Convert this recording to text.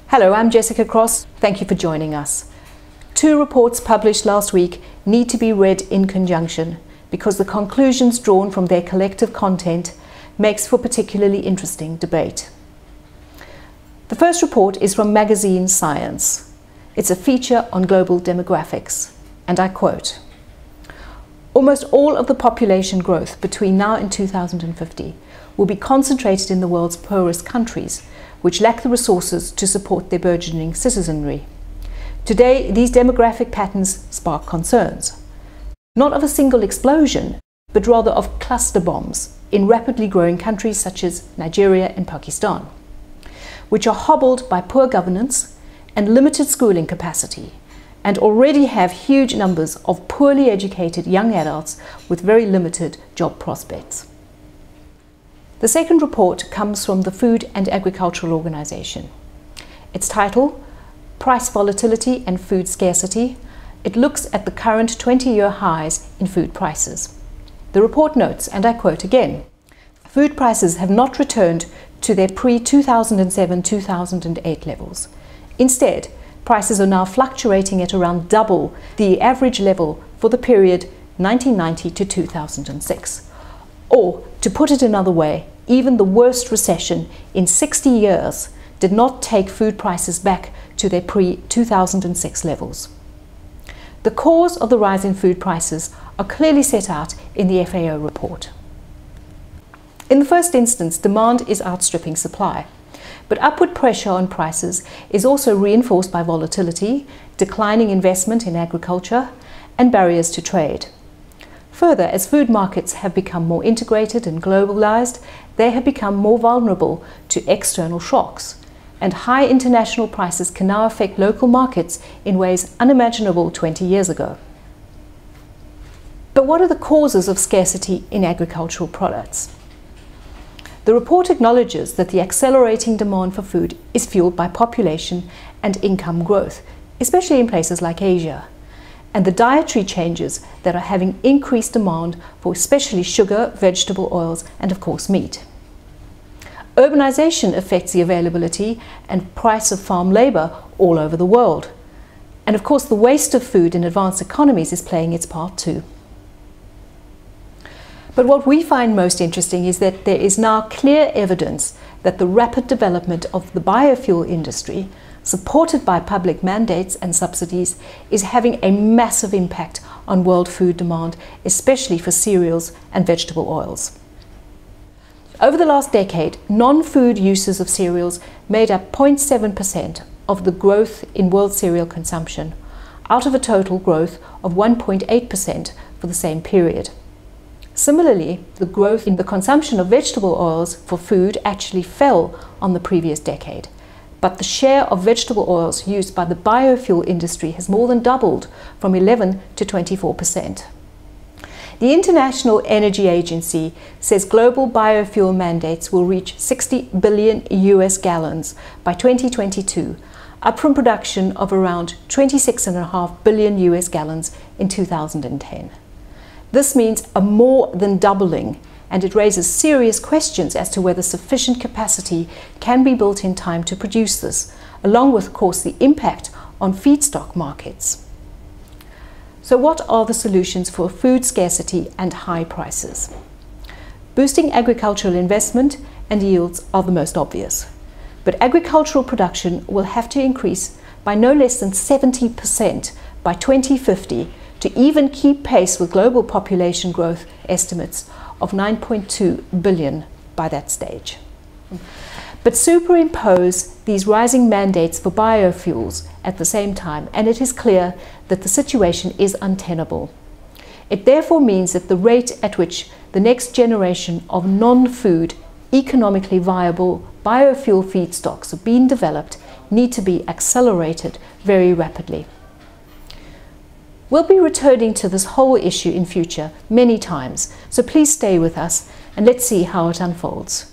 Hello, I'm Jessica Cross. Thank you for joining us. Two reports published last week need to be read in conjunction because the conclusions drawn from their collective content makes for particularly interesting debate. The first report is from magazine Science. It's a feature on global demographics, and I quote, "Almost all of the population growth between now and 2050 will be concentrated in the world's poorest countries, which lack the resources to support their burgeoning citizenry. Today, these demographic patterns spark concerns, not of a single explosion, but rather of cluster bombs in rapidly growing countries such as Nigeria and Pakistan, which are hobbled by poor governance and limited schooling capacity, and already have huge numbers of poorly educated young adults with very limited job prospects." The second report comes from the Food and Agricultural Organization. Its title, Price Volatility and Food Scarcity. It looks at the current 20-year highs in food prices. The report notes, and I quote again, "Food prices have not returned to their pre-2007-2008 levels. Instead, prices are now fluctuating at around double the average level for the period 1990 to 2006. Or, to put it another way, even the worst recession in 60 years did not take food prices back to their pre-2006 levels." The cause of the rise in food prices are clearly set out in the FAO report. In the first instance, demand is outstripping supply, but upward pressure on prices is also reinforced by volatility, declining investment in agriculture, and barriers to trade. Further, as food markets have become more integrated and globalized, they have become more vulnerable to external shocks, and high international prices can now affect local markets in ways unimaginable 20 years ago. But what are the causes of scarcity in agricultural products? The report acknowledges that the accelerating demand for food is fueled by population and income growth, especially in places like Asia, and the dietary changes that are having increased demand for especially sugar, vegetable oils, and of course meat. Urbanization affects the availability and price of farm labor all over the world. And of course, the waste of food in advanced economies is playing its part too. But what we find most interesting is that there is now clear evidence that the rapid development of the biofuel industry, supported by public mandates and subsidies, is having a massive impact on world food demand, especially for cereals and vegetable oils. Over the last decade, non-food uses of cereals made up 0.7% of the growth in world cereal consumption, out of a total growth of 1.8% for the same period. Similarly, the growth in the consumption of vegetable oils for food actually fell on the previous decade, but the share of vegetable oils used by the biofuel industry has more than doubled, from 11 to 24%. The International Energy Agency says global biofuel mandates will reach 60 billion US gallons by 2022, up from production of around 26.5 billion US gallons in 2010. This means a more than doubling, and it raises serious questions as to whether sufficient capacity can be built in time to produce this, along with, of course, the impact on feedstock markets. So what are the solutions for food scarcity and high prices? Boosting agricultural investment and yields are the most obvious. But agricultural production will have to increase by no less than 70% by 2050 to even keep pace with global population growth estimates of 9.2 billion by that stage. But superimpose these rising mandates for biofuels at the same time, and it is clear that the situation is untenable. It therefore means that the rate at which the next generation of non-food, economically viable biofuel feedstocks are being developed need to be accelerated very rapidly. We'll be returning to this whole issue in future many times, so please stay with us and let's see how it unfolds.